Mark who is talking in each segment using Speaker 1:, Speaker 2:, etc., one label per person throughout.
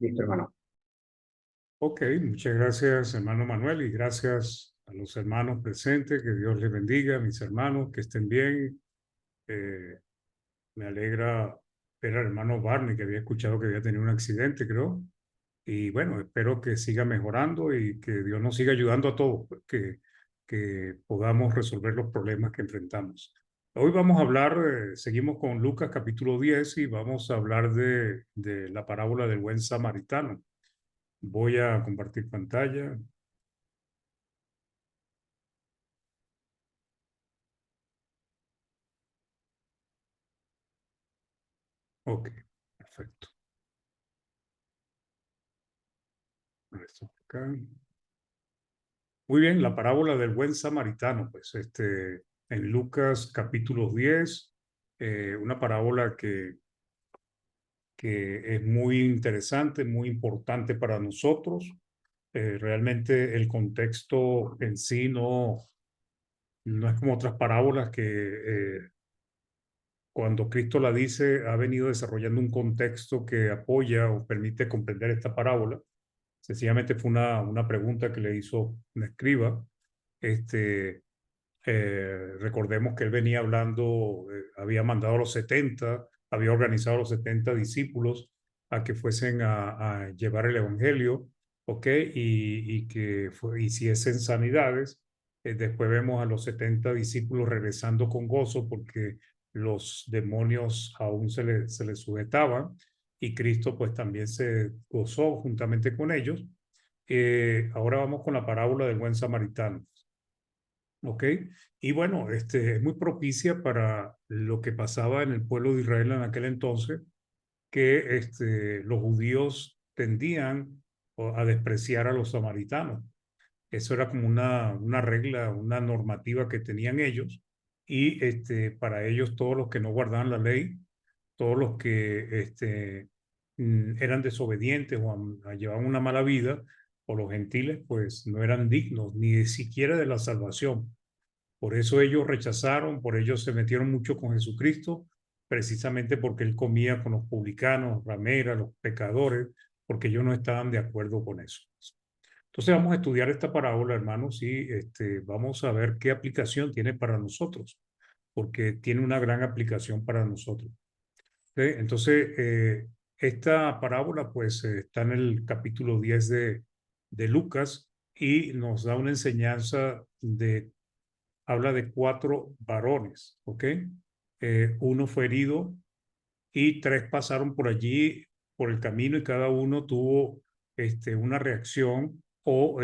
Speaker 1: Listo, hermano.
Speaker 2: Ok, muchas gracias, hermano Manuel, y gracias a los hermanos presentes. Que Dios les bendiga, mis hermanos, que estén bien. Eh, Me alegra ver al hermano Barney, que había escuchado que había tenido un accidente, creo. Y bueno, espero que siga mejorando y que Dios nos siga ayudando a todos, pues, que podamos resolver los problemas que enfrentamos. Hoy vamos a hablar, seguimos con Lucas capítulo 10 y vamos a hablar de la parábola del buen samaritano. Voy a compartir pantalla. Ok, perfecto. Esto por acá. Muy bien, la parábola del buen samaritano, pues en Lucas capítulo 10, una parábola que es muy interesante, muy importante para nosotros. Realmente el contexto en sí no es como otras parábolas que cuando Cristo la dice ha venido desarrollando un contexto que apoya o permite comprender esta parábola. Sencillamente fue una pregunta que le hizo un escriba. Este, Recordemos que él venía hablando, había mandado a los 70, había organizado a los 70 discípulos a que fuesen a llevar el evangelio, ¿ok? Y que hiciesen sanidades. Después vemos a los 70 discípulos regresando con gozo porque los demonios aún se les sujetaban y Cristo pues también se gozó juntamente con ellos. Ahora vamos con la parábola del buen samaritano. ¿Ok? Y bueno, es muy propicia para lo que pasaba en el pueblo de Israel en aquel entonces, que los judíos tendían a despreciar a los samaritanos. Eso era como una regla, una normativa que tenían ellos. Y para ellos, todos los que no guardaban la ley, todos los que eran desobedientes o llevaban una mala vida, o los gentiles, pues no eran dignos ni siquiera de la salvación. Por eso ellos rechazaron, por ello se metieron mucho con Jesucristo, precisamente porque él comía con los publicanos, rameras, los pecadores, porque ellos no estaban de acuerdo con eso. Entonces vamos a estudiar esta parábola, hermanos, y vamos a ver qué aplicación tiene para nosotros, porque tiene una gran aplicación para nosotros. ¿Sí? Entonces, esta parábola pues está en el capítulo 10 de Lucas y nos da una enseñanza habla de cuatro varones, ¿ok? Uno fue herido y tres pasaron por allí, por el camino, y cada uno tuvo una reacción o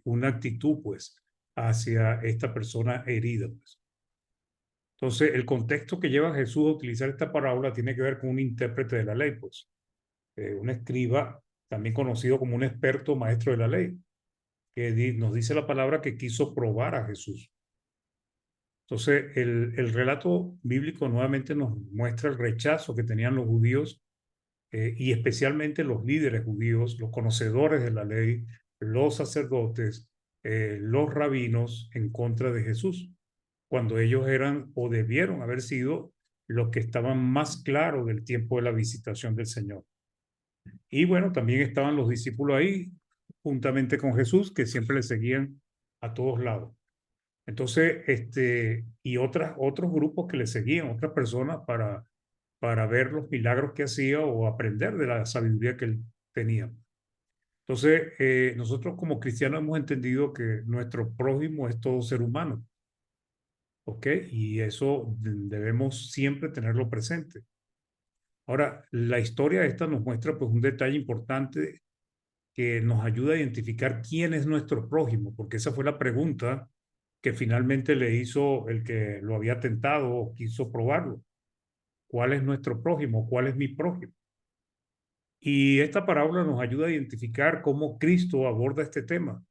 Speaker 2: una actitud, pues, hacia esta persona herida, pues. Entonces, el contexto que lleva a Jesús a utilizar esta parábola tiene que ver con un intérprete de la ley, pues, un escriba, también conocido como un experto maestro de la ley, que nos dice la palabra que quiso probar a Jesús. Entonces, el relato bíblico nuevamente nos muestra el rechazo que tenían los judíos y especialmente los líderes judíos, los conocedores de la ley, los sacerdotes, los rabinos en contra de Jesús, cuando ellos eran o debieron haber sido los que estaban más claros del tiempo de la visitación del Señor. Y bueno, también estaban los discípulos ahí, juntamente con Jesús, que siempre le seguían a todos lados. Entonces, y otros grupos que le seguían, otras personas para ver los milagros que hacía o aprender de la sabiduría que él tenía. Entonces, nosotros como cristianos hemos entendido que nuestro prójimo es todo ser humano, ¿ok? Y eso debemos siempre tenerlo presente. Ahora, la historia esta nos muestra pues un detalle importante que nos ayuda a identificar quién es nuestro prójimo, porque esa fue la pregunta que finalmente le hizo el que lo había tentado o quiso probarlo. ¿Cuál es nuestro prójimo? ¿Cuál es mi prójimo? Y esta parábola nos ayuda a identificar cómo Cristo aborda este tema,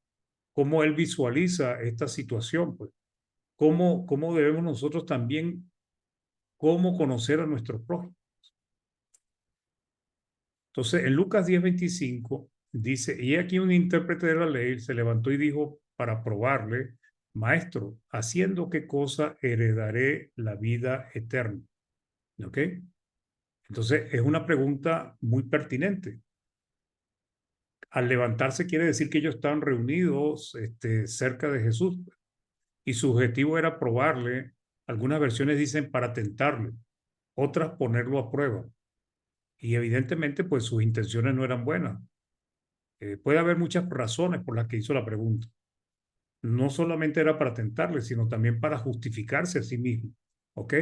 Speaker 2: cómo Él visualiza esta situación, pues, cómo debemos nosotros también, cómo conocer a nuestro prójimo. Entonces, en Lucas 10:25 dice, y aquí un intérprete de la ley se levantó y dijo para probarle, maestro, ¿haciendo qué cosa heredaré la vida eterna? ¿Ok? Entonces, es una pregunta muy pertinente. Al levantarse quiere decir que ellos estaban reunidos cerca de Jesús y su objetivo era probarle. Algunas versiones dicen para tentarle, otras ponerlo a prueba. Y evidentemente, pues sus intenciones no eran buenas. Puede haber muchas razones por las que hizo la pregunta. No solamente era para tentarle, sino también para justificarse a sí mismo, ¿ok?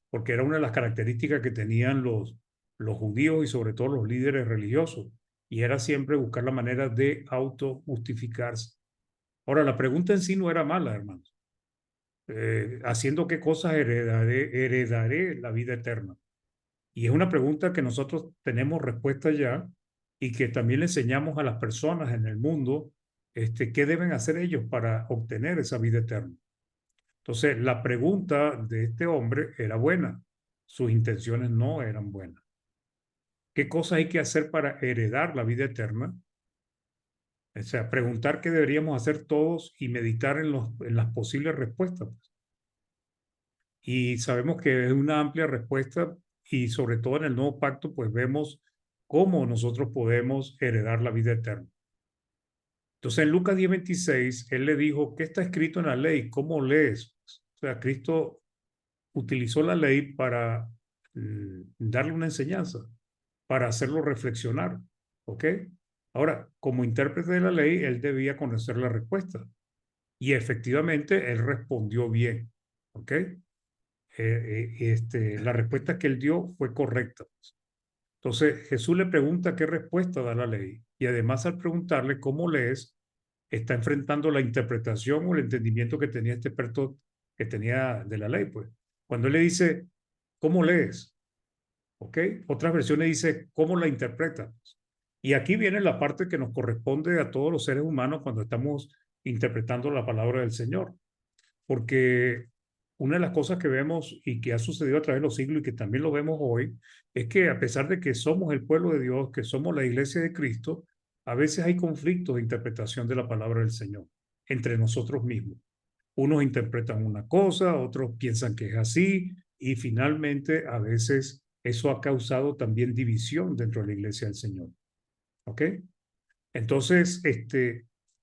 Speaker 2: Porque era una de las características que tenían los judíos y sobre todo los líderes religiosos, y era siempre buscar la manera de autojustificarse. Ahora, la pregunta en sí no era mala, hermanos. ¿Haciendo qué cosas heredaré la vida eterna? Y es una pregunta que nosotros tenemos respuesta ya y que también le enseñamos a las personas en el mundo qué deben hacer ellos para obtener esa vida eterna. Entonces, la pregunta de este hombre era buena, sus intenciones no eran buenas. ¿Qué cosas hay que hacer para heredar la vida eterna? O sea, preguntar qué deberíamos hacer todos y meditar en las posibles respuestas. Y sabemos que es una amplia respuesta y sobre todo en el nuevo pacto, pues vemos cómo nosotros podemos heredar la vida eterna. Entonces en Lucas 10:26, él le dijo, ¿qué está escrito en la ley? ¿Cómo lees? O sea, Cristo utilizó la ley para darle una enseñanza, para hacerlo reflexionar. ¿Ok? Ahora, como intérprete de la ley, él debía conocer la respuesta. Y efectivamente, él respondió bien. ¿Ok? La respuesta que él dio fue correcta. Entonces Jesús le pregunta qué respuesta da la ley y además al preguntarle cómo lees, está enfrentando la interpretación o el entendimiento que tenía este experto que tenía de la ley. Pues cuando él le dice, ¿cómo lees? ¿Ok? Otras versiones dice, ¿cómo la interpretas? Y aquí viene la parte que nos corresponde a todos los seres humanos cuando estamos interpretando la palabra del Señor. Porque una de las cosas que vemos y que ha sucedido a través de los siglos y que también lo vemos hoy, es que a pesar de que somos el pueblo de Dios, que somos la iglesia de Cristo, a veces hay conflictos de interpretación de la palabra del Señor entre nosotros mismos. Unos interpretan una cosa, otros piensan que es así, y finalmente a veces eso ha causado también división dentro de la iglesia del Señor. ¿Ok? Entonces,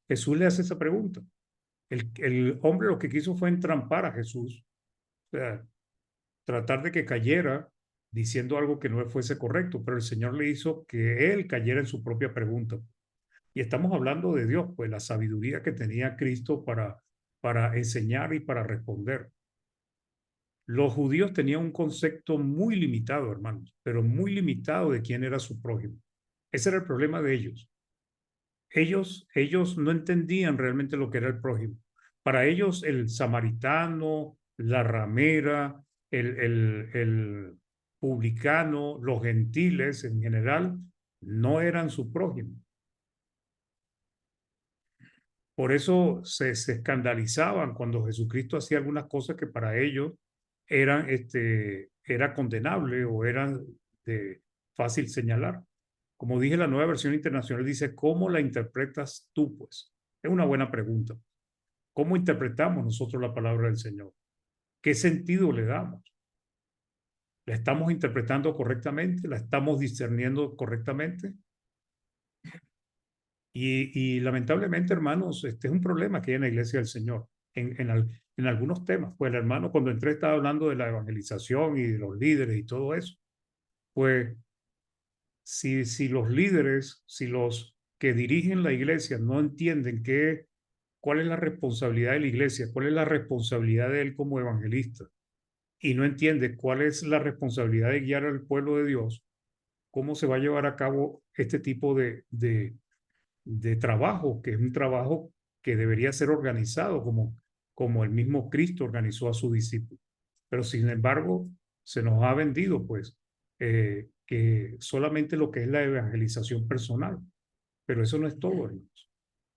Speaker 2: Jesús le hace esa pregunta. El hombre lo que quiso fue entrampar a Jesús, o sea, tratar de que cayera diciendo algo que no fuese correcto, pero el Señor le hizo que él cayera en su propia pregunta. Y estamos hablando de Dios, pues la sabiduría que tenía Cristo para enseñar y para responder. Los judíos tenían un concepto muy limitado, hermanos, pero muy limitado de quién era su prójimo. Ese era el problema de ellos. Ellos no entendían realmente lo que era el prójimo. Para ellos el samaritano, la ramera, el publicano, los gentiles en general, no eran su prójimo. Por eso se escandalizaban cuando Jesucristo hacía algunas cosas que para ellos era condenable o eran de fácil señalar. Como dije, la nueva versión internacional dice, ¿cómo la interpretas tú? Pues es una buena pregunta. ¿Cómo interpretamos nosotros la palabra del Señor? ¿Qué sentido le damos? ¿La estamos interpretando correctamente? ¿La estamos discerniendo correctamente? Y lamentablemente, hermanos, este es un problema que hay en la iglesia del Señor, en algunos temas. Pues el hermano, cuando entré, estaba hablando de la evangelización y de los líderes y todo eso. Pues si los líderes, si los que dirigen la iglesia no entienden cuál es la responsabilidad de la iglesia, cuál es la responsabilidad de él como evangelista, y no entiende cuál es la responsabilidad de guiar al pueblo de Dios, cómo se va a llevar a cabo este tipo de trabajo, que es un trabajo que debería ser organizado como el mismo Cristo organizó a sus discípulos. Pero sin embargo, se nos ha vendido, pues, que solamente lo que es la evangelización personal. Pero eso no es todo, hermanos.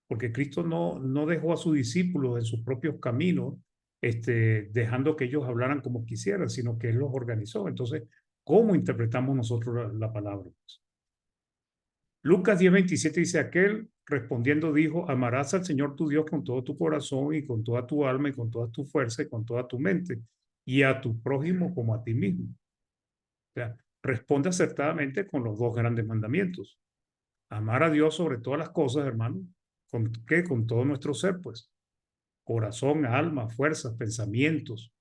Speaker 2: Porque Cristo no dejó a sus discípulos en sus propios caminos, dejando que ellos hablaran como quisieran, sino que Él los organizó. Entonces, ¿cómo interpretamos nosotros la palabra? Lucas 10:27 dice, aquel respondiendo dijo, amarás al Señor tu Dios con todo tu corazón y con toda tu alma y con toda tu fuerza y con toda tu mente y a tu prójimo como a ti mismo. O sea, responde acertadamente con los dos grandes mandamientos. Amar a Dios sobre todas las cosas, hermano. ¿Con qué? Con todo nuestro ser, pues. Corazón, alma, fuerzas, pensamientos,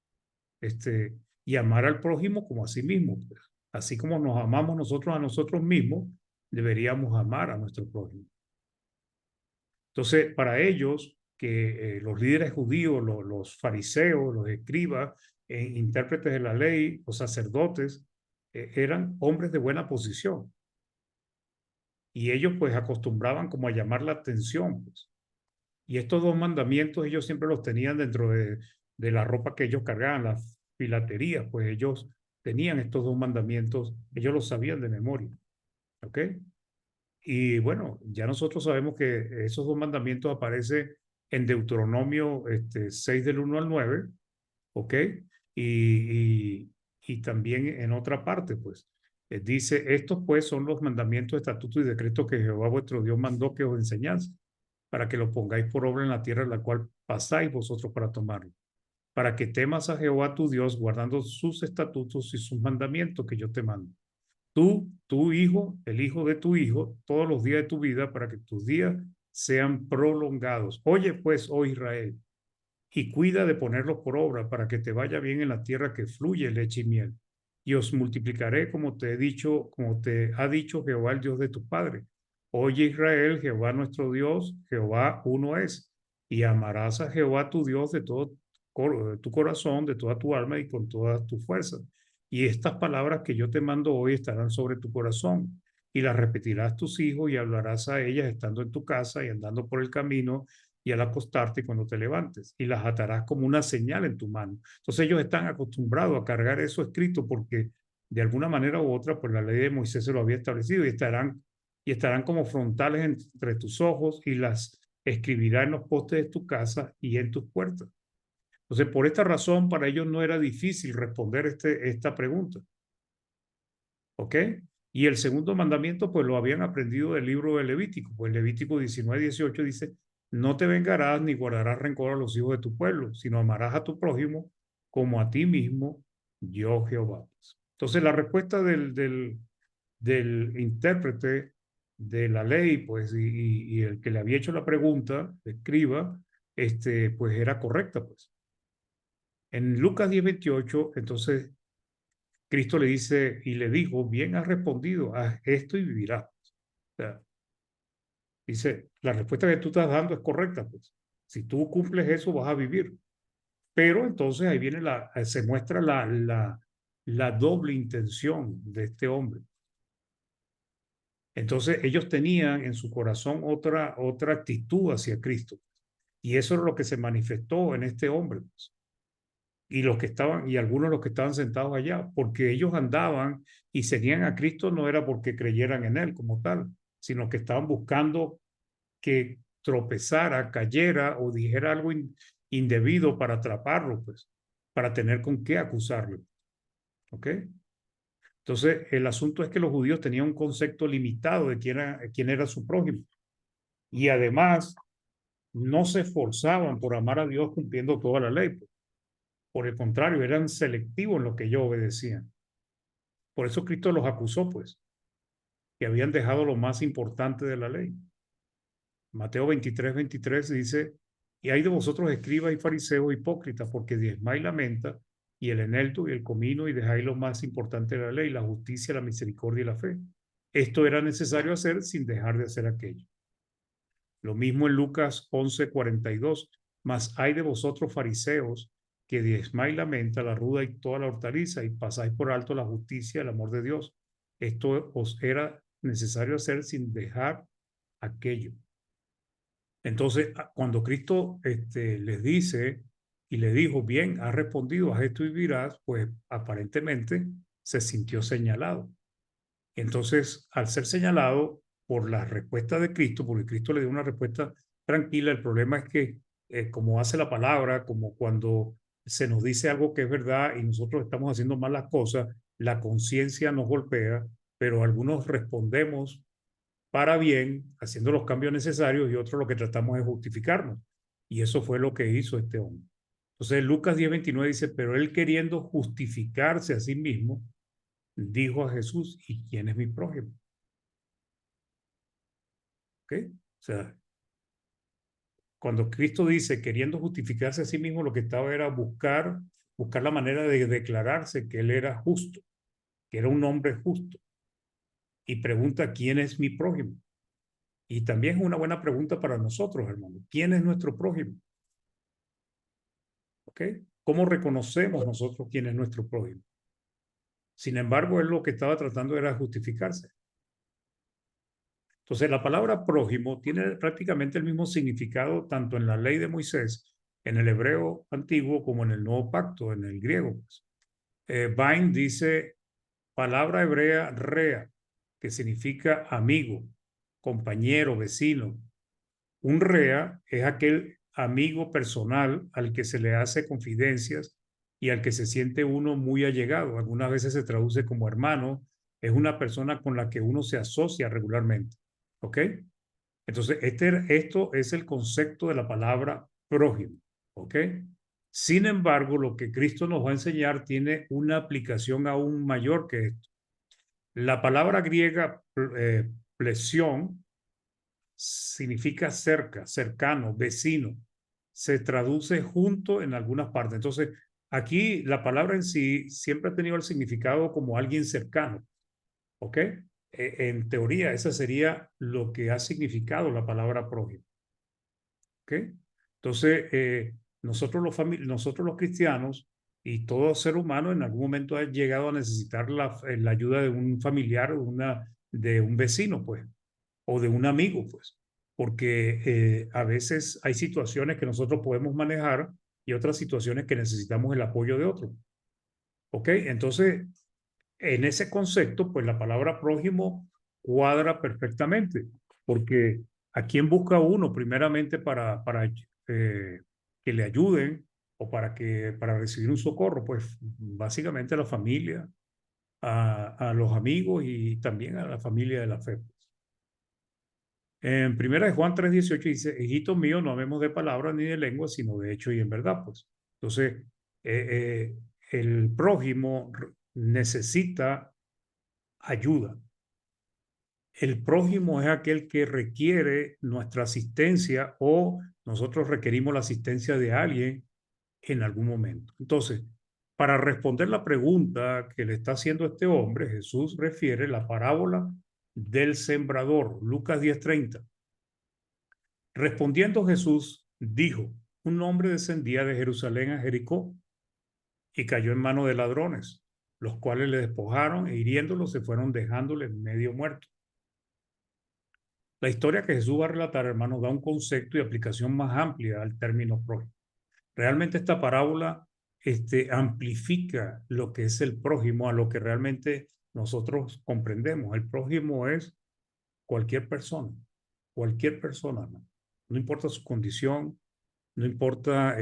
Speaker 2: y amar al prójimo como a sí mismo, pues. Así como nos amamos nosotros a nosotros mismos, deberíamos amar a nuestro prójimo. Entonces, para ellos, que los líderes judíos, los fariseos, los escribas, intérpretes de la ley, los sacerdotes, eran hombres de buena posición y ellos pues acostumbraban como a llamar la atención, pues. Y estos dos mandamientos ellos siempre los tenían dentro de la ropa que ellos cargaban, las filaterías, pues ellos tenían estos dos mandamientos, ellos los sabían de memoria, ¿ok? Y bueno, ya nosotros sabemos que esos dos mandamientos aparecen en Deuteronomio 6 del 1 al 9, ¿ok? Y también en otra parte, pues, dice, estos pues son los mandamientos, estatutos y decretos que Jehová vuestro Dios mandó que os enseñase, para que los pongáis por obra en la tierra en la cual pasáis vosotros para tomarlo, para que temas a Jehová tu Dios, guardando sus estatutos y sus mandamientos que yo te mando. Tú, tu hijo, el hijo de tu hijo, todos los días de tu vida, para que tus días sean prolongados. Oye, pues, oh Israel, y cuida de ponerlos por obra para que te vaya bien en la tierra que fluye leche y miel. Y os multiplicaré como te he dicho, como te ha dicho Jehová, el Dios de tu padre. Oye Israel, Jehová nuestro Dios, Jehová uno es. Y amarás a Jehová tu Dios de todo tu corazón, de toda tu alma y con todas tus fuerzas. Y estas palabras que yo te mando hoy estarán sobre tu corazón. Y las repetirás a tus hijos y hablarás a ellas estando en tu casa y andando por el camino y al acostarte y cuando te levantes, y las atarás como una señal en tu mano. Entonces ellos están acostumbrados a cargar eso escrito porque de alguna manera u otra, pues la ley de Moisés se lo había establecido y estarán como frontales entre tus ojos y las escribirá en los postes de tu casa y en tus puertas. Entonces, por esta razón, para ellos no era difícil responder esta pregunta. ¿Ok? Y el segundo mandamiento, pues lo habían aprendido del libro de Levítico. Pues Levítico 19:18 dice, no te vengarás ni guardarás rencor a los hijos de tu pueblo, sino amarás a tu prójimo como a ti mismo, yo Jehová. Entonces la respuesta del intérprete de la ley, pues, y el que le había hecho la pregunta, el escriba, pues era correcta, pues. En Lucas 10:28, entonces Cristo le dice y le dijo, bien has respondido, haz esto y vivirás. O sea, dice, la respuesta que tú estás dando es correcta, pues. Si tú cumples eso, vas a vivir. Pero entonces ahí viene se muestra la doble intención de este hombre. Entonces ellos tenían en su corazón otra actitud hacia Cristo. Y eso es lo que se manifestó en este hombre, pues. Y los que estaban, y algunos de los que estaban sentados allá, porque ellos andaban y seguían a Cristo no era porque creyeran en él como tal, sino que estaban buscando que tropezara, cayera o dijera algo indebido para atraparlo, pues, para tener con qué acusarlo. ¿Ok? Entonces, el asunto es que los judíos tenían un concepto limitado de quién era su prójimo. Y además, no se esforzaban por amar a Dios cumpliendo toda la ley, pues. Por el contrario, eran selectivos en lo que ellos obedecían. Por eso Cristo los acusó, pues, que habían dejado lo más importante de la ley. Mateo 23:23 dice, y hay de vosotros escribas y fariseos hipócritas, porque diezmáis la menta y el eneldo y el comino y dejáis lo más importante de la ley, la justicia, la misericordia y la fe. Esto era necesario hacer sin dejar de hacer aquello. Lo mismo en Lucas 11:42, mas hay de vosotros fariseos que diezmáis la menta, la ruda y toda la hortaliza y pasáis por alto la justicia, el amor de Dios. Esto os era necesario hacer sin dejar aquello. Entonces, cuando Cristo les dice y le dijo, bien, has respondido, haz esto y vivirás, pues aparentemente se sintió señalado. Entonces, al ser señalado por la respuesta de Cristo, porque Cristo le dio una respuesta tranquila, el problema es que como hace la palabra, como cuando se nos dice algo que es verdad y nosotros estamos haciendo mal las cosas, la conciencia nos golpea, pero algunos respondemos para bien, haciendo los cambios necesarios, y otros lo que tratamos es justificarnos. Y eso fue lo que hizo este hombre. Entonces, Lucas 10:29 dice, pero él queriendo justificarse a sí mismo, dijo a Jesús, ¿y quién es mi prójimo? ¿ok? O sea, cuando Cristo dice queriendo justificarse a sí mismo, lo que estaba era buscar la manera de declararse que él era justo, que era un hombre justo. Y pregunta, ¿quién es mi prójimo? Y también es una buena pregunta para nosotros, hermano. ¿Quién es nuestro prójimo? ¿Ok? ¿Cómo reconocemos nosotros quién es nuestro prójimo? Sin embargo, él lo que estaba tratando era justificarse. Entonces, la palabra prójimo tiene prácticamente el mismo significado tanto en la ley de Moisés, en el hebreo antiguo, como en el nuevo pacto, en el griego. Pues. Vine dice palabra hebrea rea, que significa amigo, compañero, vecino. Un rea es aquel amigo personal al que se le hace confidencias y al que se siente uno muy allegado. Algunas veces se traduce como hermano. Es una persona con la que uno se asocia regularmente. ¿Ok? Entonces, esto es el concepto de la palabra prójimo. ¿Ok? Sin embargo, lo que Cristo nos va a enseñar tiene una aplicación aún mayor que esto. La palabra griega plesión significa cerca, cercano, vecino. Se traduce junto en algunas partes. Entonces, aquí la palabra en sí siempre ha tenido el significado como alguien cercano, ¿ok? En teoría, esa sería lo que ha significado la palabra prójimo, ¿ok? Entonces, nosotros los cristianos y todo ser humano en algún momento ha llegado a necesitar la ayuda de un familiar o de un vecino, pues o de un amigo, pues, porque a veces hay situaciones que nosotros podemos manejar y otras situaciones que necesitamos el apoyo de otro. ¿Ok? Entonces, en ese concepto, pues la palabra prójimo cuadra perfectamente, porque ¿a quién busca uno primeramente para que le ayuden o para recibir un socorro? Pues básicamente a la familia, a los amigos y también a la familia de la fe. En primera de Juan 3:18 dice, hijitos míos, no amemos de palabra ni de lengua, sino de hecho y en verdad, pues. Entonces, el prójimo necesita ayuda. El prójimo es aquel que requiere nuestra asistencia o nosotros requerimos la asistencia de alguien en algún momento. Entonces, para responder la pregunta que le está haciendo este hombre, Jesús refiere la parábola del sembrador, Lucas 10:30. Respondiendo Jesús, dijo, un hombre descendía de Jerusalén a Jericó y cayó en manos de ladrones, los cuales le despojaron e hiriéndolo se fueron dejándole medio muerto. La historia que Jesús va a relatar, hermanos, da un concepto y aplicación más amplia al término prójimo. Realmente esta parábola amplifica lo que es el prójimo a lo que realmente nosotros comprendemos. El prójimo es cualquier persona, ¿no? No importa su condición, no importa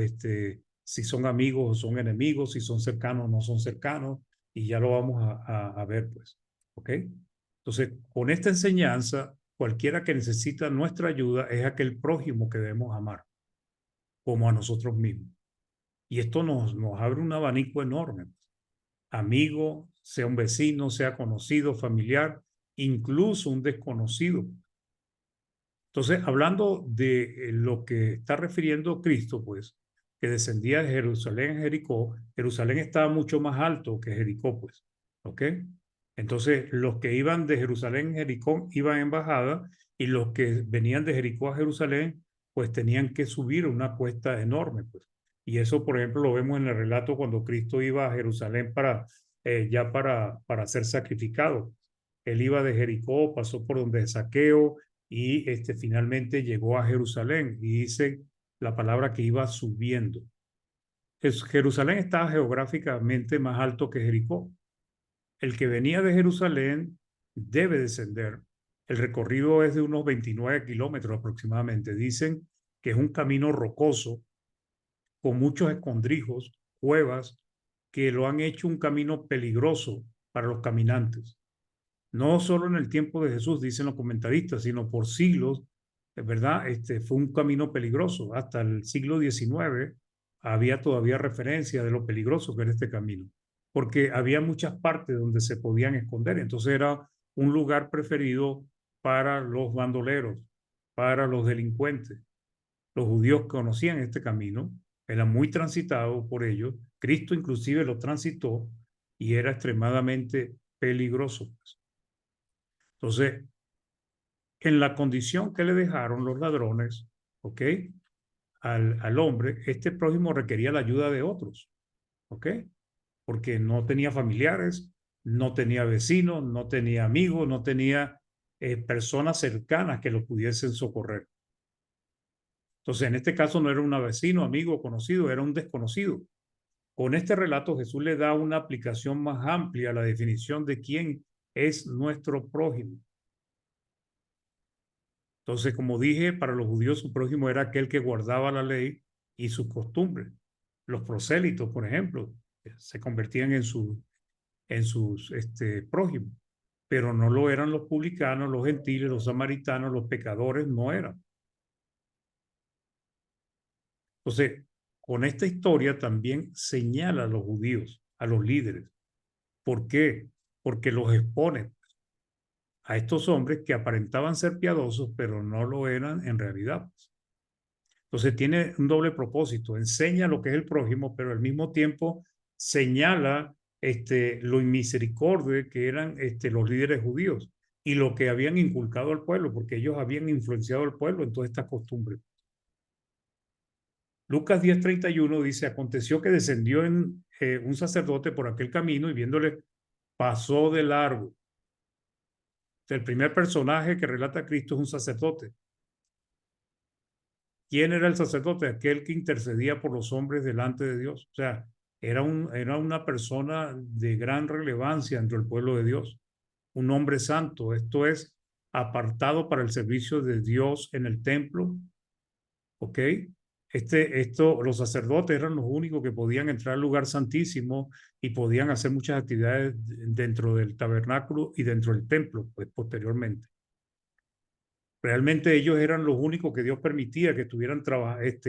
Speaker 2: si son amigos o son enemigos, si son cercanos o no son cercanos, y ya lo vamos a ver, pues. ¿Ok? Entonces, con esta enseñanza, cualquiera que necesita nuestra ayuda es aquel prójimo que debemos amar, como a nosotros mismos. Y esto nos abre un abanico enorme. Amigo, sea un vecino, sea conocido, familiar, incluso un desconocido. Entonces, hablando de lo que está refiriendo Cristo, pues, que descendía de Jerusalén a Jericó, Jerusalén estaba mucho más alto que Jericó, pues, ¿ok? Entonces, los que iban de Jerusalén a Jericó iban en bajada y los que venían de Jericó a Jerusalén, pues tenían que subir una cuesta enorme, pues. Y eso, por ejemplo, lo vemos en el relato cuando Cristo iba a Jerusalén para ser sacrificado. Él iba de Jericó, pasó por donde Saqueo, y finalmente llegó a Jerusalén y dice la palabra que iba subiendo. Jerusalén estaba geográficamente más alto que Jericó. El que venía de Jerusalén debe descender. El recorrido es de unos 29 kilómetros aproximadamente. Dicen que es un camino rocoso con muchos escondrijos, cuevas, que lo han hecho un camino peligroso para los caminantes. No solo en el tiempo de Jesús, dicen los comentaristas, sino por siglos, es verdad, fue un camino peligroso. Hasta el siglo XIX había todavía referencia de lo peligroso que era este camino, porque había muchas partes donde se podían esconder. Entonces era un lugar preferido para los bandoleros, para los delincuentes. Los judíos conocían este camino, era muy transitado por ellos. Cristo inclusive lo transitó y era extremadamente peligroso. Entonces, en la condición que le dejaron los ladrones, ¿ok? Al hombre, este prójimo requería la ayuda de otros, ¿ok? Porque no tenía familiares, no tenía vecinos, no tenía amigos, no tenía personas cercanas que lo pudiesen socorrer. Entonces, en este caso no era un vecino, amigo, conocido, era un desconocido. Con este relato Jesús le da una aplicación más amplia a la definición de quién es nuestro prójimo. Entonces, como dije, para los judíos su prójimo era aquel que guardaba la ley y sus costumbres. Los prosélitos, por ejemplo, se convertían en sus prójimos, pero no lo eran los publicanos, los gentiles, los samaritanos, los pecadores, no eran. Entonces, con esta historia también señala a los judíos, a los líderes. ¿Por qué? Porque los expone a estos hombres que aparentaban ser piadosos, pero no lo eran en realidad. Entonces tiene un doble propósito, enseña lo que es el prójimo, pero al mismo tiempo señala lo inmisericordia que eran los líderes judíos y lo que habían inculcado al pueblo, porque ellos habían influenciado al pueblo en todas estas costumbres. Lucas 10:31 dice, aconteció que descendió un sacerdote por aquel camino y viéndole pasó de largo. El primer personaje que relata a Cristo es un sacerdote. ¿Quién era el sacerdote? Aquel que intercedía por los hombres delante de Dios. O sea, era una persona de gran relevancia entre el pueblo de Dios, un hombre santo. Esto es apartado para el servicio de Dios en el templo. ¿Ok? Los sacerdotes eran los únicos que podían entrar al lugar santísimo y podían hacer muchas actividades dentro del tabernáculo y dentro del templo, pues posteriormente. Realmente ellos eran los únicos que Dios permitía que estuvieran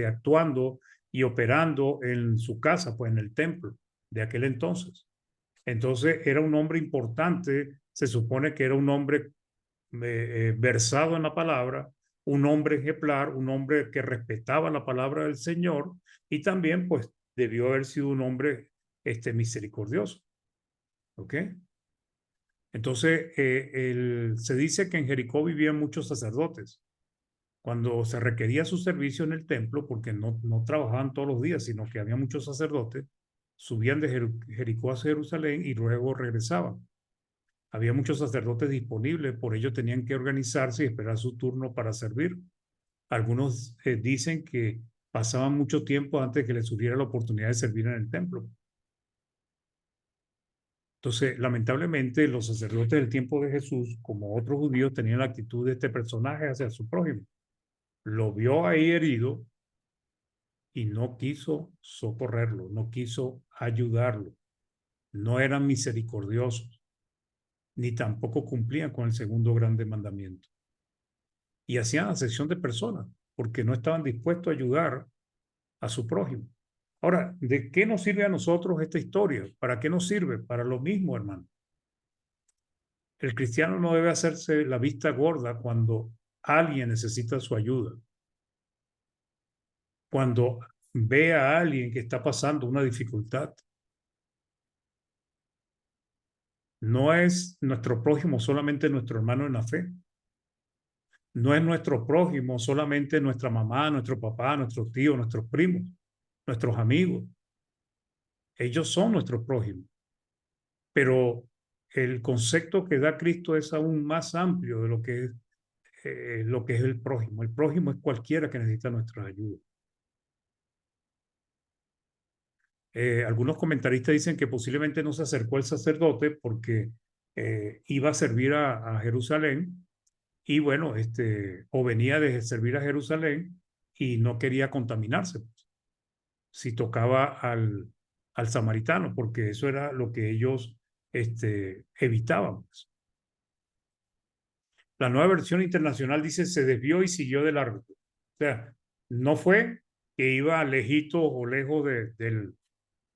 Speaker 2: actuando y operando en su casa, pues en el templo de aquel entonces. Entonces era un hombre importante, se supone que era un hombre versado en la palabra, un hombre ejemplar, un hombre que respetaba la palabra del Señor y también pues debió haber sido un hombre misericordioso. ¿Ok? Entonces se dice que en Jericó vivían muchos sacerdotes. Cuando se requería su servicio en el templo, porque no trabajaban todos los días, sino que había muchos sacerdotes, subían de Jericó a Jerusalén y luego regresaban. Había muchos sacerdotes disponibles, por ello tenían que organizarse y esperar su turno para servir. Algunos dicen que pasaban mucho tiempo antes de que les surgiera la oportunidad de servir en el templo. Entonces, lamentablemente, los sacerdotes del tiempo de Jesús, como otros judíos, tenían la actitud de este personaje hacia su prójimo. Lo vio ahí herido y no quiso socorrerlo, no quiso ayudarlo. No eran misericordiosos, ni tampoco cumplían con el segundo grande mandamiento. Y hacían acepción de personas, porque no estaban dispuestos a ayudar a su prójimo. Ahora, ¿de qué nos sirve a nosotros esta historia? ¿Para qué nos sirve? Para lo mismo, hermano. El cristiano no debe hacerse la vista gorda cuando alguien necesita su ayuda. Cuando ve a alguien que está pasando una dificultad, no es nuestro prójimo solamente nuestro hermano en la fe. No es nuestro prójimo solamente nuestra mamá, nuestro papá, nuestros tíos, nuestros primos, nuestros amigos. Ellos son nuestros prójimos. Pero el concepto que da Cristo es aún más amplio de lo que es el prójimo. El prójimo es cualquiera que necesita nuestra ayuda. Algunos comentaristas dicen que posiblemente no se acercó el sacerdote porque iba a servir a Jerusalén y bueno, o venía de servir a Jerusalén y no quería contaminarse si tocaba al samaritano, porque eso era lo que ellos evitaban. Pues. La nueva versión internacional dice se desvió y siguió de largo. O sea, no fue que iba lejito o lejos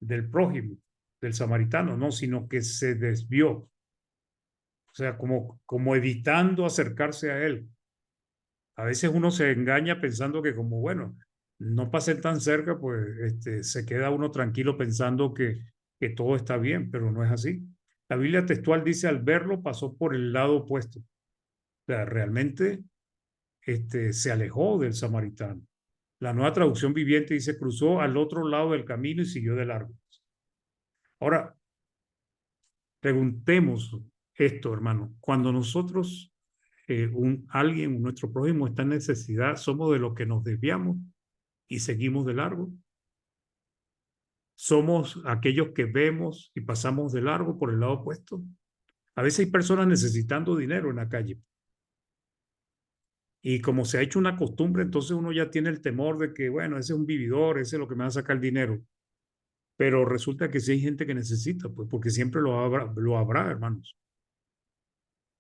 Speaker 2: del prójimo, del samaritano, no, sino que se desvió. O sea, como evitando acercarse a él, A veces uno se engaña pensando que como, bueno, no pasen tan cerca, pues se queda uno tranquilo pensando que todo está bien, pero no es así. La Biblia textual dice, al verlo pasó por el lado opuesto. O sea, realmente se alejó del samaritano. La Nueva Traducción Viviente dice, cruzó al otro lado del camino y siguió de largo. Ahora, preguntemos esto, hermano. Cuando nosotros, alguien, nuestro prójimo está en necesidad, ¿somos de los que nos desviamos y seguimos de largo? ¿Somos aquellos que vemos y pasamos de largo por el lado opuesto? A veces hay personas necesitando dinero en la calle y como se ha hecho una costumbre, entonces uno ya tiene el temor de que, bueno, ese es un vividor, ese es lo que me va a sacar dinero. Pero resulta que sí hay gente que necesita, pues porque siempre lo habrá, hermanos.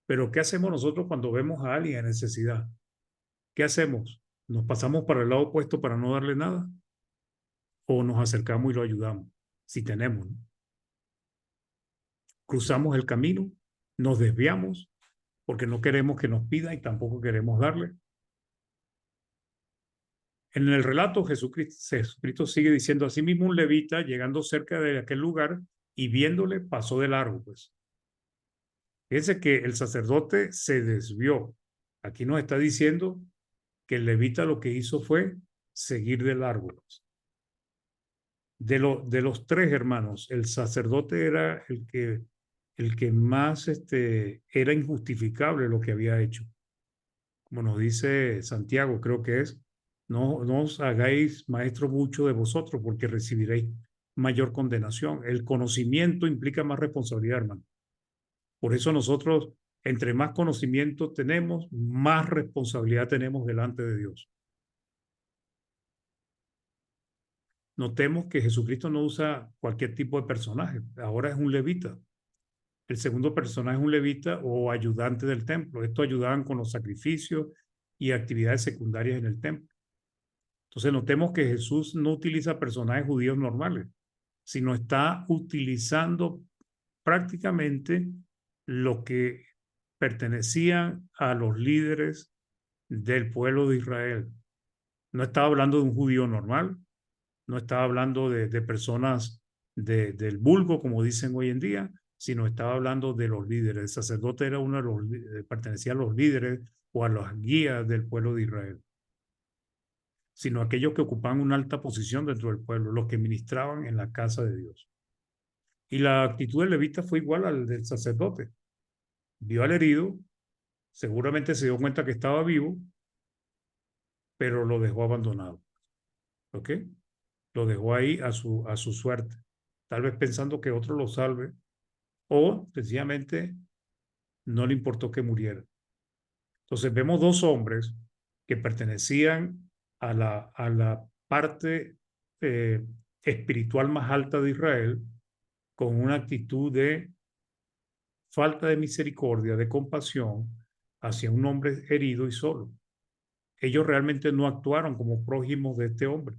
Speaker 2: Pero ¿qué hacemos nosotros cuando vemos a alguien en necesidad? ¿Qué hacemos? ¿Nos pasamos para el lado opuesto para no darle nada? ¿O nos acercamos y lo ayudamos? Si tenemos, ¿no? Cruzamos el camino, nos desviamos porque no queremos que nos pida y tampoco queremos darle. En el relato, Jesucristo sigue diciendo, así mismo un levita, llegando cerca de aquel lugar y viéndole, pasó de largo, pues. Fíjense que el sacerdote se desvió. Aquí nos está diciendo que el levita lo que hizo fue seguir de largo, pues. De los tres hermanos, el sacerdote era el que más era injustificable lo que había hecho. Como nos dice Santiago, creo que es, no os hagáis maestro mucho de vosotros porque recibiréis mayor condenación. El conocimiento implica más responsabilidad, hermano. Por eso nosotros, entre más conocimiento tenemos, más responsabilidad tenemos delante de Dios. Notemos que Jesucristo no usa cualquier tipo de personaje. Ahora es un levita. El segundo personaje es un levita o ayudante del templo. Estos ayudaban con los sacrificios y actividades secundarias en el templo. Entonces notemos que Jesús no utiliza personajes judíos normales, sino está utilizando prácticamente lo que pertenecían a los líderes del pueblo de Israel. No estaba hablando de un judío normal, no estaba hablando de personas del vulgo, como dicen hoy en día, sino estaba hablando de los líderes. El sacerdote era uno de los, pertenecía a los líderes o a las guías del pueblo de Israel, sino aquellos que ocupaban una alta posición dentro del pueblo, los que ministraban en la casa de Dios. Y la actitud del levita fue igual al del sacerdote. Vio al herido, seguramente se dio cuenta que estaba vivo, pero lo dejó abandonado. ¿Ok? Lo dejó ahí a su suerte, tal vez pensando que otro lo salve o sencillamente no le importó que muriera. Entonces vemos dos hombres que pertenecían a la parte eh, espiritual más alta de Israel con una actitud de falta de misericordia, de compasión hacia un hombre herido y solo. Ellos realmente no actuaron como prójimos de este hombre,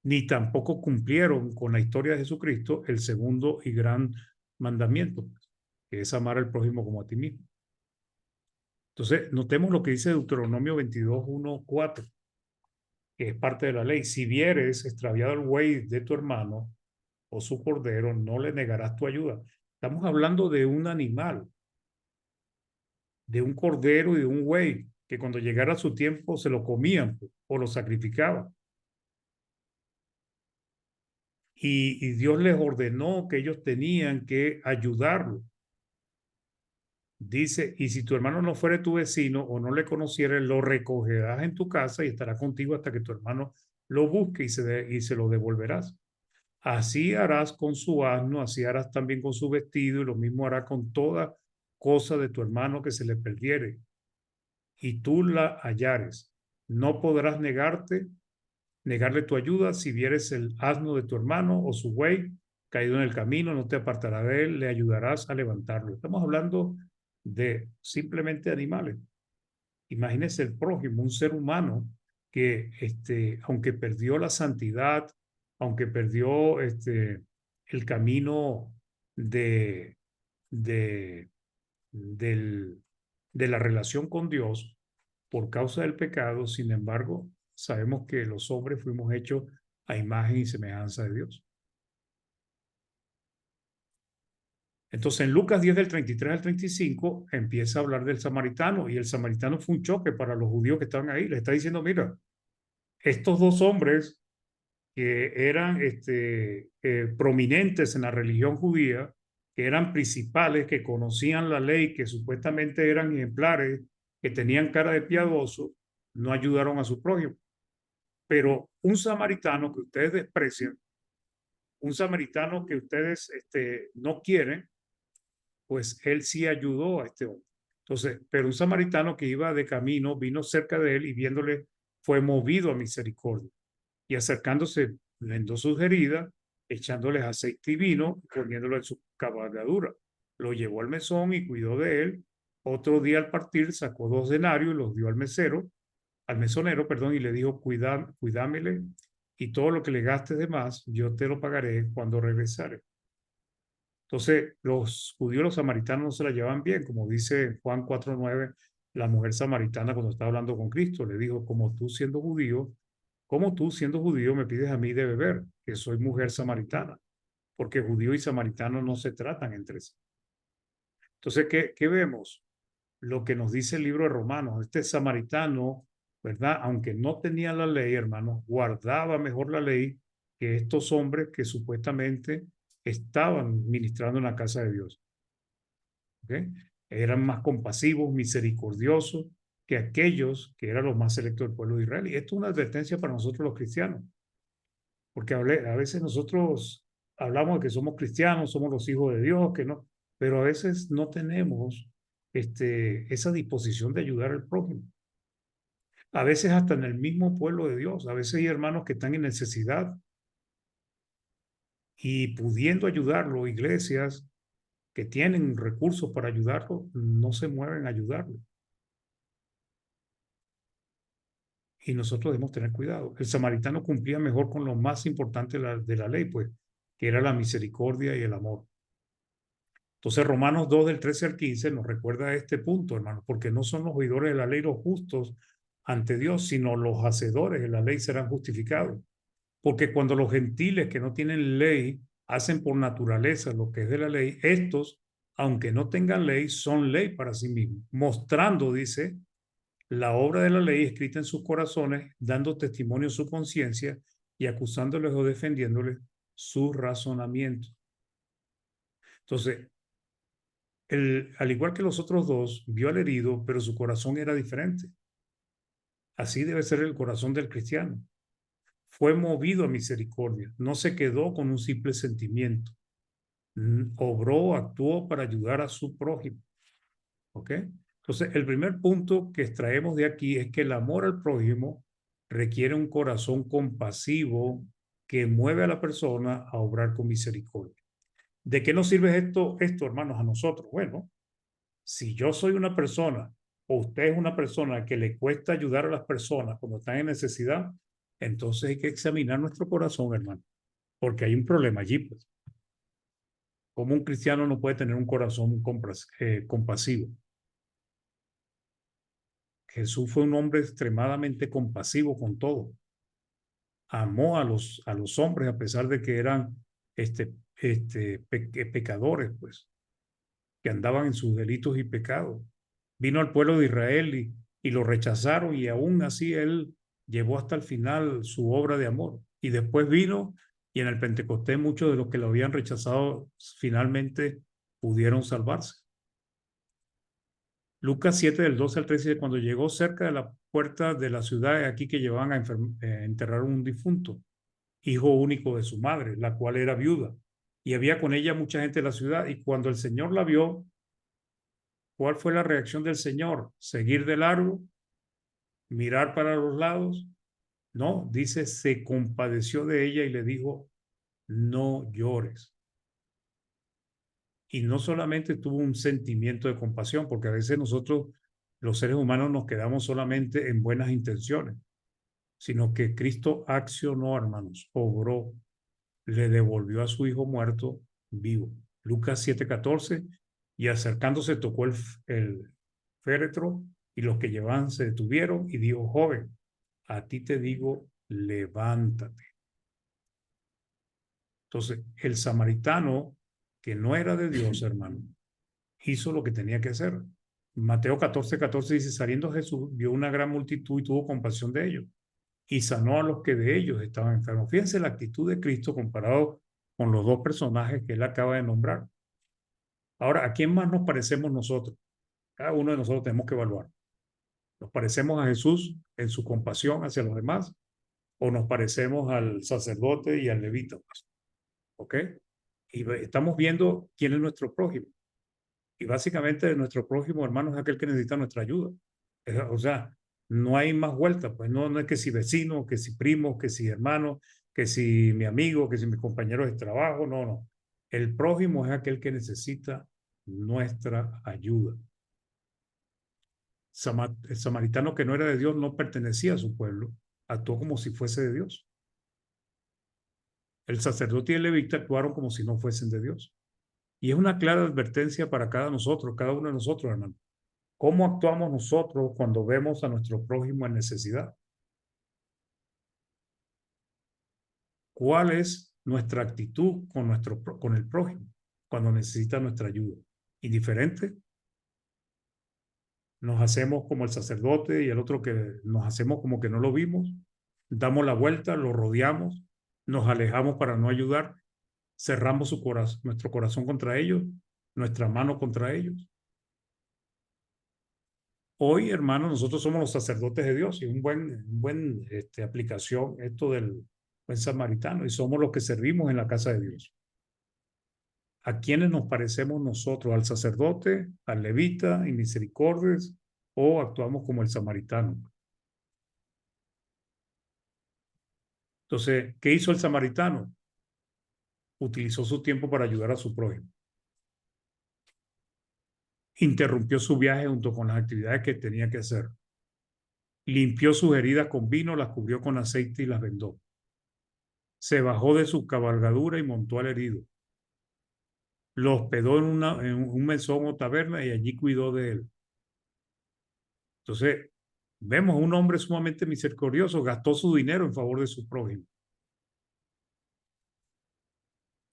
Speaker 2: ni tampoco cumplieron con la historia de Jesucristo el segundo y gran mandamiento, que es amar al prójimo como a ti mismo. Entonces, notemos lo que dice Deuteronomio 22, 1, 4, que es parte de la ley. Si vieres extraviado el buey de tu hermano o su cordero, no le negarás tu ayuda. Estamos hablando de un animal, de un cordero y de un buey, que cuando llegara su tiempo se lo comían pues, o lo sacrificaban. Y Dios les ordenó que ellos tenían que ayudarlo. Dice, y si tu hermano no fuere tu vecino o no le conocieres, lo recogerás en tu casa y estará contigo hasta que tu hermano lo busque y se lo devolverás. Así harás con su asno, así harás también con su vestido y lo mismo hará con toda cosa de tu hermano que se le perdiere y tú la hallares. No podrás negarle tu ayuda si vieres el asno de tu hermano o su buey caído en el camino, no te apartarás de él, le ayudarás a levantarlo. Estamos hablando de simplemente animales. Imagínese el prójimo, un ser humano que, aunque perdió la santidad, aunque perdió el camino de, de, del, de la relación con Dios, por causa del pecado. Sin embargo, sabemos que los hombres fuimos hechos a imagen y semejanza de Dios. Entonces, en Lucas 10 del 33 al 35 empieza a hablar del samaritano, y el samaritano fue un choque para los judíos que estaban ahí. Le está diciendo, mira, estos dos hombres que eran prominentes en la religión judía, que eran principales, que conocían la ley, que supuestamente eran ejemplares, que tenían cara de piadoso, no ayudaron a su prójimo. Pero un samaritano que ustedes desprecian, un samaritano que ustedes no quieren, pues él sí ayudó a este hombre. Entonces, pero un samaritano que iba de camino vino cerca de él y viéndole fue movido a misericordia, y acercándose vendó sus heridas, echándoles aceite y vino, poniéndolo en su cabalgadura. Lo llevó al mesón y cuidó de él. Otro día al partir sacó 2 denarios y los dio al mesero, al mesonero, perdón, y le dijo, cuidámele, y todo lo que le gastes de más, yo te lo pagaré cuando regresare. Entonces, los judíos y los samaritanos no se la llevan bien, como dice Juan 4:9, la mujer samaritana cuando está hablando con Cristo, le dijo, como tú siendo judío me pides a mí de beber, que soy mujer samaritana, porque judío y samaritano no se tratan entre sí. Entonces, ¿qué vemos? Lo que nos dice el libro de Romanos, este samaritano, ¿verdad? Aunque no tenía la ley, hermanos, guardaba mejor la ley que estos hombres que supuestamente estaban ministrando en la casa de Dios. ¿Okay? Eran más compasivos, misericordiosos que aquellos que eran los más selectos del pueblo de Israel. Y esto es una advertencia para nosotros los cristianos, porque a veces nosotros hablamos de que somos cristianos, somos los hijos de Dios, que no, pero a veces no tenemos esa disposición de ayudar al prójimo. A veces hasta en el mismo pueblo de Dios, a veces hay hermanos que están en necesidad y pudiendo ayudarlo, iglesias que tienen recursos para ayudarlo, no se mueven a ayudarlo. Y nosotros debemos tener cuidado. El samaritano cumplía mejor con lo más importante de la ley, pues, que era la misericordia y el amor. Entonces, Romanos 2 del 13 al 15 nos recuerda este punto, hermanos, porque no son los oidores de la ley los justos ante Dios, sino los hacedores de la ley serán justificados. Porque cuando los gentiles que no tienen ley hacen por naturaleza lo que es de la ley, estos, aunque no tengan ley, son ley para sí mismos, mostrando, dice, la obra de la ley escrita en sus corazones, dando testimonio a su conciencia y acusándoles o defendiéndoles su razonamiento. Entonces, al igual que los otros dos, vio al herido, pero su corazón era diferente. Así debe ser el corazón del cristiano. Fue movido a misericordia, no se quedó con un simple sentimiento. Obró, actuó para ayudar a su prójimo. ¿Ok? Entonces, el primer punto que extraemos de aquí es que el amor al prójimo requiere un corazón compasivo que mueve a la persona a obrar con misericordia. ¿De qué nos sirve esto, hermanos, a nosotros? Bueno, si yo soy una persona o usted es una persona que le cuesta ayudar a las personas cuando están en necesidad, entonces hay que examinar nuestro corazón, hermano, porque hay un problema allí, pues. Como un cristiano no puede tener un corazón compasivo. Jesús fue un hombre extremadamente compasivo con todo. Amó a los hombres a pesar de que eran pecadores, pues, que andaban en sus delitos y pecados. Vino al pueblo de Israel y lo rechazaron, y aún así él llevó hasta el final su obra de amor. Y después vino, y en el Pentecostés muchos de los que lo habían rechazado finalmente pudieron salvarse. Lucas 7 del 12 al 13, cuando llegó cerca de la puerta de la ciudad, aquí que llevaban a enterrar un difunto, hijo único de su madre, la cual era viuda. Y había con ella mucha gente de la ciudad. Y cuando el Señor la vio, ¿cuál fue la reacción del Señor? ¿Seguir de largo? ¿Mirar para los lados? No, dice, se compadeció de ella y le dijo, no llores. Y no solamente tuvo un sentimiento de compasión, porque a veces nosotros, los seres humanos, nos quedamos solamente en buenas intenciones, sino que Cristo accionó, hermanos, obró, le devolvió a su hijo muerto vivo. Lucas 7:14, y acercándose tocó el féretro Y los que llevaban se detuvieron y dijo, joven, a ti te digo, levántate. Entonces, el samaritano, que no era de Dios, hermano, hizo lo que tenía que hacer. Mateo 14:14 dice, saliendo Jesús, vio una gran multitud y tuvo compasión de ellos y sanó a los que de ellos estaban enfermos. Fíjense la actitud de Cristo comparado con los dos personajes que él acaba de nombrar. Ahora, ¿a quién más nos parecemos nosotros? Cada uno de nosotros tenemos que evaluar. ¿Nos parecemos a Jesús en su compasión hacia los demás o nos parecemos al sacerdote y al levita? ¿Ok? Y estamos viendo quién es nuestro prójimo. Y básicamente nuestro prójimo, hermano, es aquel que necesita nuestra ayuda. O sea, no hay más vuelta, pues no es que si vecino, que si primo, que si hermano, que si mi amigo, que si mi compañero de trabajo, no. El prójimo es aquel que necesita nuestra ayuda. El samaritano que no era de Dios no pertenecía a su pueblo, actuó como si fuese de Dios. El sacerdote y el levita actuaron como si no fuesen de Dios. Y es una clara advertencia para cada uno de nosotros, hermano. ¿Cómo actuamos nosotros cuando vemos a nuestro prójimo en necesidad? ¿Cuál es nuestra actitud con el prójimo cuando necesita nuestra ayuda? ¿Indiferente? ¿Nos hacemos como el sacerdote y el otro que nos hacemos como que no lo vimos? ¿Damos la vuelta, lo rodeamos, nos alejamos para no ayudar, cerramos nuestro corazón contra ellos, nuestra mano contra ellos? Hoy, hermanos, nosotros somos los sacerdotes de Dios y un buen aplicación esto del buen samaritano y somos los que servimos en la casa de Dios. ¿A quiénes nos parecemos nosotros? ¿Al sacerdote, al levita y misericordias o actuamos como el samaritano? Entonces, ¿qué hizo el samaritano? Utilizó su tiempo para ayudar a su prójimo. Interrumpió su viaje junto con las actividades que tenía que hacer. Limpió sus heridas con vino, las cubrió con aceite y las vendó. Se bajó de su cabalgadura y montó al herido. Lo hospedó en un mesón o taberna y allí cuidó de él. Entonces, vemos a un hombre sumamente misericordioso, gastó su dinero en favor de su prójimo.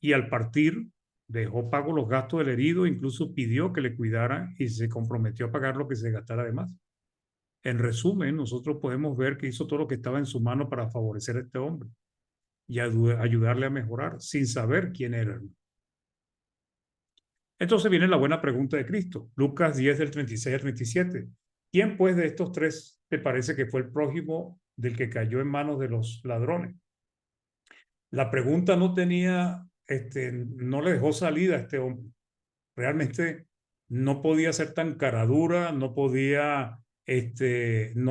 Speaker 2: Y al partir, dejó pago los gastos del herido, incluso pidió que le cuidaran y se comprometió a pagar lo que se gastara además. En resumen, nosotros podemos ver que hizo todo lo que estaba en su mano para favorecer a este hombre y ayudarle a mejorar sin saber quién era. Entonces viene la buena pregunta de Cristo. Lucas 10 del 36 al 37. ¿Quién pues de estos tres te parece que fue el prójimo del que cayó en manos de los ladrones? La pregunta no le dejó salida a este hombre. Realmente no podía ser tan caradura, no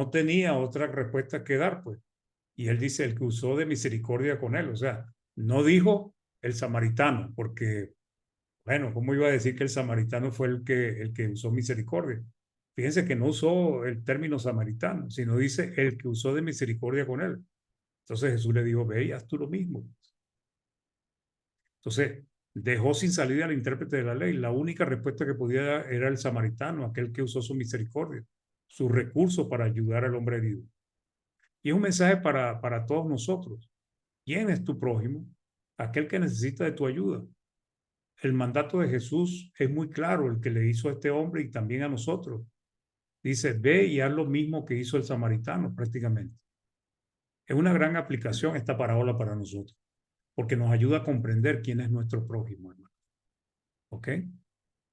Speaker 2: tenía otra respuesta que dar, pues. Y él dice, el que usó de misericordia con él. O sea, no dijo el samaritano, porque bueno, ¿cómo iba a decir que el samaritano fue el que usó misericordia? Fíjense que no usó el término samaritano, sino dice el que usó de misericordia con él. Entonces Jesús le dijo, ve y haz tú lo mismo. Entonces dejó sin salida al intérprete de la ley. La única respuesta que podía dar era el samaritano, aquel que usó su misericordia, su recurso para ayudar al hombre herido. Y es un mensaje para todos nosotros. ¿Quién es tu prójimo? Aquel que necesita de tu ayuda. El mandato de Jesús es muy claro, el que le hizo a este hombre y también a nosotros. Dice, ve y haz lo mismo que hizo el samaritano prácticamente. Es una gran aplicación esta parábola para nosotros, porque nos ayuda a comprender quién es nuestro prójimo, hermano. ¿Ok?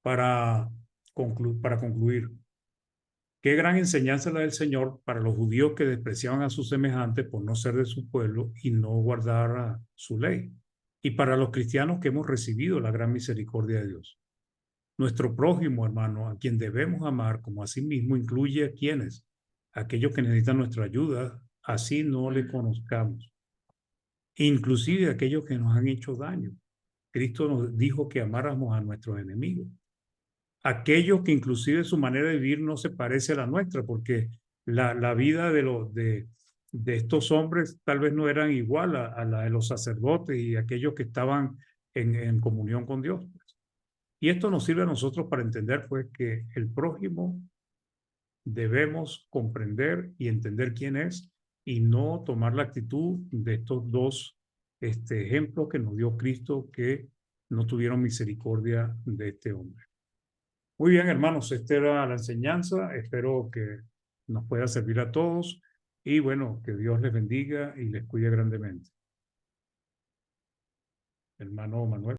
Speaker 2: Para concluir, qué gran enseñanza la del Señor para los judíos que despreciaban a sus semejantes por no ser de su pueblo y no guardar su ley. Y para los cristianos que hemos recibido la gran misericordia de Dios. Nuestro prójimo, hermano, a quien debemos amar como a sí mismo, incluye a quienes, aquellos que necesitan nuestra ayuda, así no le conozcamos. Inclusive aquellos que nos han hecho daño. Cristo nos dijo que amáramos a nuestros enemigos. Aquellos que inclusive su manera de vivir no se parece a la nuestra, porque la vida de estos hombres tal vez no eran igual a la de los sacerdotes y aquellos que estaban en comunión con Dios. Y esto nos sirve a nosotros para entender pues que el prójimo debemos comprender y entender quién es y no tomar la actitud de estos dos ejemplos que nos dio Cristo, que no tuvieron misericordia de este hombre. Muy bien, hermanos, esta era la enseñanza. Espero que nos pueda servir a todos y bueno, que Dios les bendiga y les cuide grandemente. Hermano Manuel.